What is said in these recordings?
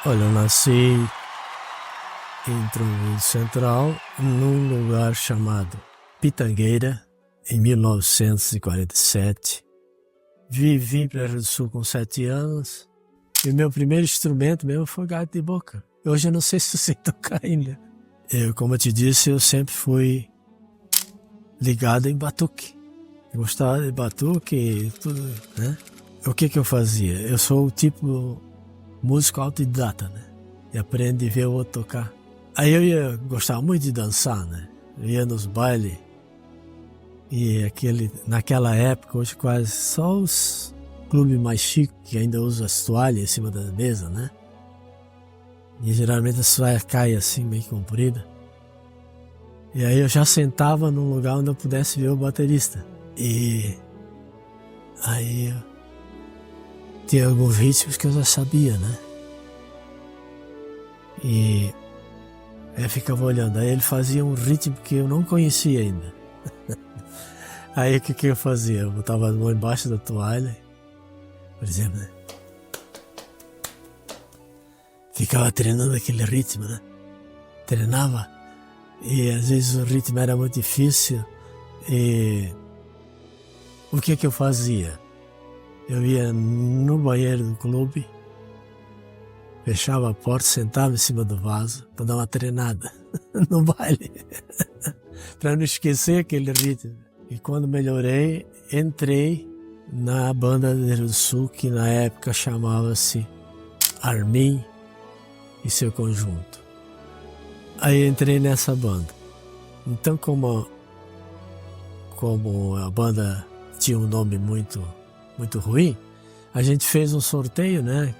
Olha, eu nasci em Trombudo Central, num lugar chamado Pitangueira, em 1947. Vivi para o Sul com 7 anos. E o meu primeiro instrumento mesmo foi gaita de boca. Hoje eu não sei se eu sei tocar ainda. Como eu te disse, eu sempre fui ligado em batuque. Eu gostava de batuque e tudo, né? O que eu fazia? Eu sou o tipo músico autodidata, né? E aprende a ver o outro tocar. Aí eu gostava muito de dançar, né? Eu ia nos bailes. E naquela época, hoje quase só os clubes mais chiques que ainda usam as toalhas em cima da mesa, né? E geralmente a toalha cai assim, meio comprida. E aí eu já sentava num lugar onde eu pudesse ver o baterista. E aí tinha alguns ritmos que eu já sabia, né? E eu ficava olhando. Aí ele fazia um ritmo que eu não conhecia ainda. Aí o que eu fazia? Eu botava a mão embaixo da toalha, por exemplo, né? Ficava treinando aquele ritmo, né? Treinava. E às vezes o ritmo era muito difícil. E o que eu fazia? Eu ia no banheiro do clube, fechava a porta, sentava em cima do vaso para dar uma treinada no baile, para não esquecer aquele ritmo. E quando melhorei, entrei na banda do Rio Grande do Sul, que na época chamava-se Armin e seu conjunto. Aí entrei nessa banda. Então, como a banda tinha um nome muito ruim, a gente fez um sorteio, né?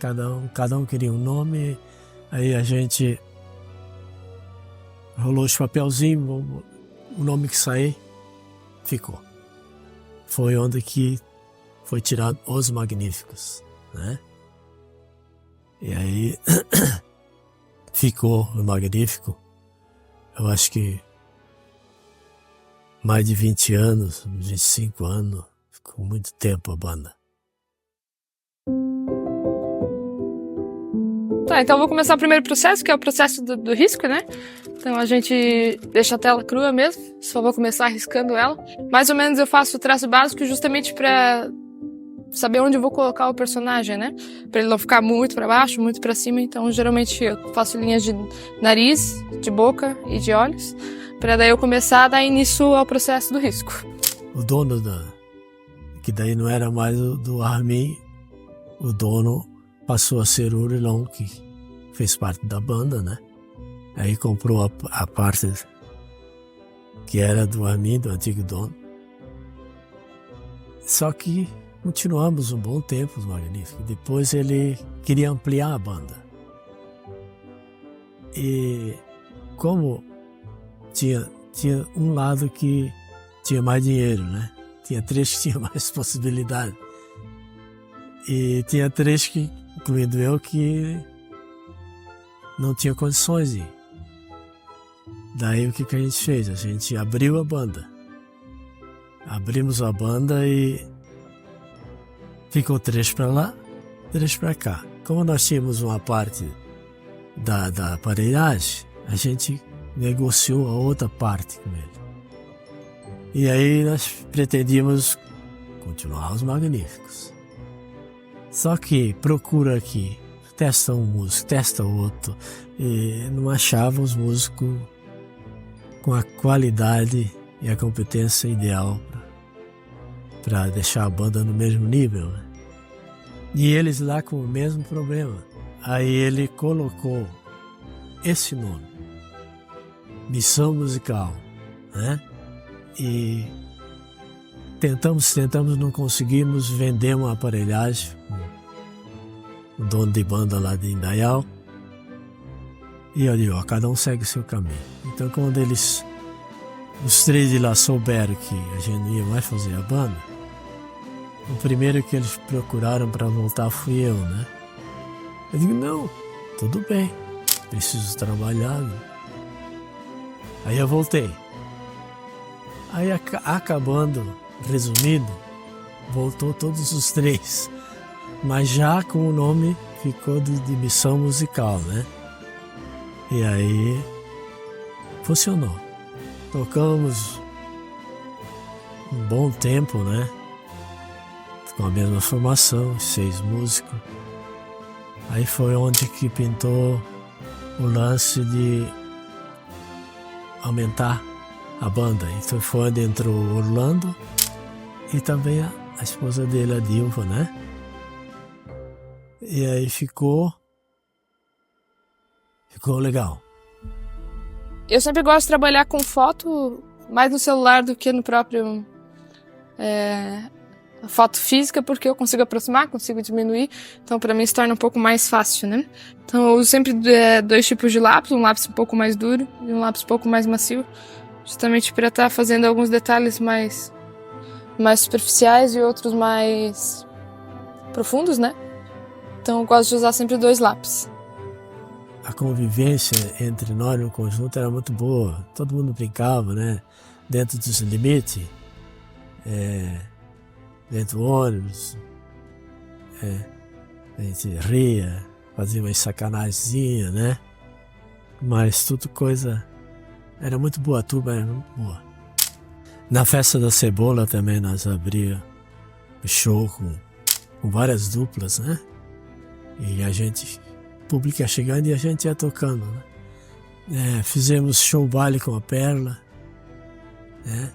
Cada um queria um nome. Aí a gente rolou os papelzinhos, o nome que sair ficou. Foi onde que foi tirado Os Magníficos, né? E aí ficou o Magnífico. Eu acho que mais de 20 anos, 25 anos, ficou muito tempo a banda. Tá, então eu vou começar o primeiro processo, que é o processo do risco, né? Então a gente deixa a tela crua mesmo, só vou começar riscando ela. Mais ou menos eu faço o traço básico justamente pra saber onde eu vou colocar o personagem, né? Pra ele não ficar muito pra baixo, muito pra cima. Então geralmente eu faço linhas de nariz, de boca e de olhos, pra daí eu começar a dar início ao processo do risco. O dono que daí não era mais o do Armin, o dono passou a ser o Urilon, que fez parte da banda, né? Aí comprou a parte que era do Armin, do antigo dono. Só que continuamos um bom tempo, os Magníficos. Depois ele queria ampliar a banda. E como tinha um lado que tinha mais dinheiro, né? Tinha 3 que tinham mais possibilidade. E tinha 3 que, incluindo eu, que não tinha condições de ir. Daí o que a gente fez? A gente abriu a banda. Abrimos a banda e ficou 3 para lá, 3 para cá. Como nós tínhamos uma parte da aparelhagem, a gente negociou a outra parte com ele. E aí nós pretendíamos continuar os Magníficos. Só que procura aqui, testa um músico, testa outro, e não achava os músicos com a qualidade e a competência ideal para deixar a banda no mesmo nível, né? E eles lá com o mesmo problema. Aí ele colocou esse nome, Missão Musical, né? E tentamos, não conseguimos, vender uma aparelhagem, o dono de banda lá de Indaial. E eu digo, cada um segue o seu caminho. Então quando os 3 de lá souberam que a gente não ia mais fazer a banda, o primeiro que eles procuraram para voltar fui eu, né? Eu digo, não, tudo bem, preciso trabalhar, né? Aí eu voltei. Aí acabando, resumindo, voltou todos os 3, mas já com o nome ficou de missão musical, né? E aí funcionou. Tocamos um bom tempo, né? Com a mesma formação, 6 músicos. Aí foi onde que pintou o lance de aumentar a banda. Então foi onde entrou o Orlando e também a esposa dele, a Dilva, né? E aí ficou legal. Eu sempre gosto de trabalhar com foto mais no celular do que no próprio foto física, porque eu consigo aproximar, consigo diminuir, então para mim se torna um pouco mais fácil, né? Então eu uso sempre 2 tipos de lápis, um lápis um pouco mais duro e um lápis um pouco mais macio, justamente para estar fazendo alguns detalhes mais superficiais e outros mais profundos, né? Então eu gosto de usar sempre 2 lápis. A convivência entre nós no conjunto era muito boa, todo mundo brincava, né? Dentro dos limites, dentro do ônibus, a gente ria, fazia umas sacanagemzinhas, né? Mas tudo coisa... Era muito boa, a turma era muito boa. Na festa da cebola também nós abríamos show com várias duplas, né? E a gente, o público ia chegando e a gente ia tocando, né? Fizemos show baile com a Perla, né?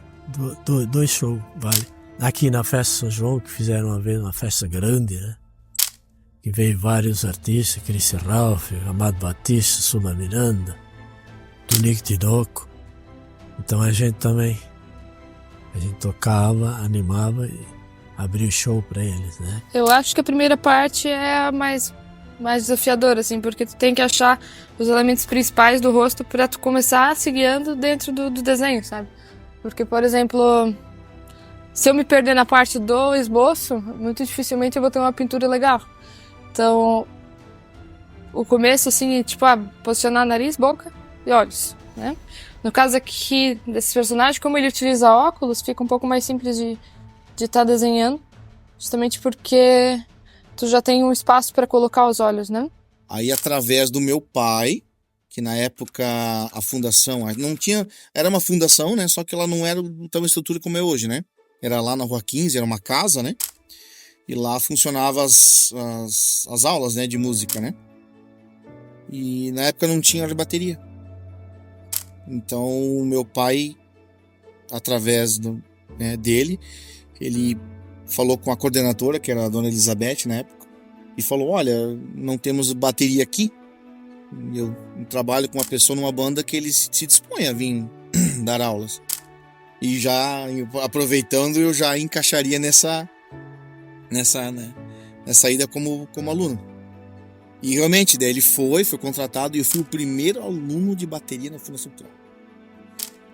2 shows baile. Aqui na festa São João, que fizeram uma vez uma festa grande, né? Que veio vários artistas, Chris Ralph, Amado Batista, Sula Miranda, Tonico Tinoco. Então a gente também, tocava, animava e abria o show para eles, né? Eu acho que a primeira parte é a mais desafiadora, assim, porque tu tem que achar os elementos principais do rosto para tu começar se guiando dentro do desenho, sabe? Porque, por exemplo, se eu me perder na parte do esboço, muito dificilmente eu vou ter uma pintura legal. Então, o começo, assim, tipo, posicionar nariz, boca e olhos, né? No caso aqui desse personagem, como ele utiliza óculos, fica um pouco mais simples de estar desenhando, justamente porque tu já tem um espaço para colocar os olhos, né? Aí, através do meu pai, que na época a fundação não tinha, era uma fundação, né? Só que ela não era tão estrutura como é hoje, né? Era lá na Rua 15, era uma casa, né? E lá funcionavam as aulas, né, de música, né? E na época não tinha de bateria. Então, o meu pai, através dele, ele falou com a coordenadora, que era a dona Elizabeth na época, e falou: olha, não temos bateria aqui. Eu trabalho com uma pessoa numa banda que ele se dispõe a vir dar aulas. E já aproveitando, eu já encaixaria nessa ida como aluno. E realmente, daí ele foi contratado e eu fui o primeiro aluno de bateria na Fundação Cultural.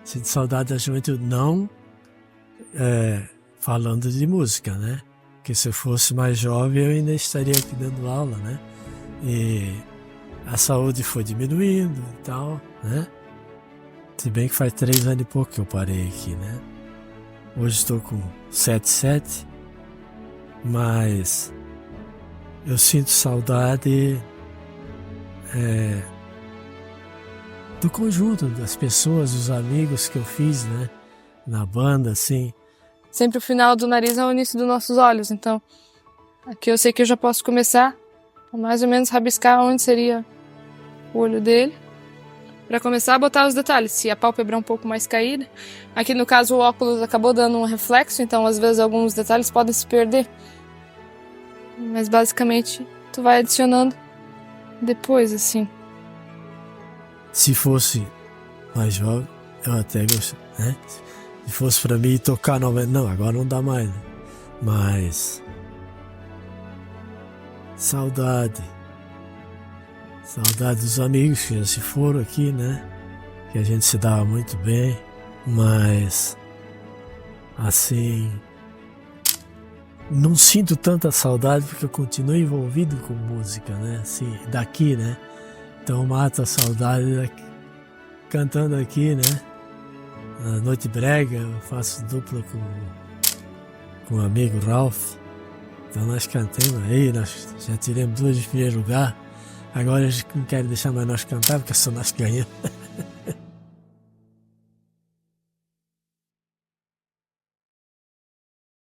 Sinto saudade da juventude, não falando de música, né? Porque se eu fosse mais jovem eu ainda estaria aqui dando aula, né? E a saúde foi diminuindo e tal, né? Se bem que faz 3 anos e pouco que eu parei aqui, né? Hoje estou com 77, mas eu sinto saudade do conjunto, das pessoas, dos amigos que eu fiz, né? Na banda, assim. Sempre o final do nariz é o início dos nossos olhos, então aqui eu sei que eu já posso começar a mais ou menos rabiscar onde seria o olho dele, para começar a botar os detalhes. Se a pálpebra é um pouco mais caída, aqui no caso o óculos acabou dando um reflexo, então às vezes alguns detalhes podem se perder. Mas basicamente tu vai adicionando depois, assim. Se fosse mais jovem, eu até gostaria, né? Se fosse pra mim tocar novamente, não, agora não dá mais, né? Mas saudade dos amigos que já se foram aqui, né? Que a gente se dava muito bem, mas assim, não sinto tanta saudade porque eu continuo envolvido com música, né? Assim, daqui, né? Então mata a saudade daqui, cantando aqui, né? Na Noite Brega eu faço dupla com o amigo Ralph Então nós cantamos aí, nós já tiramos 2 de primeiro lugar. Agora eles não querem deixar mais nós cantar, porque só nós ganhamos.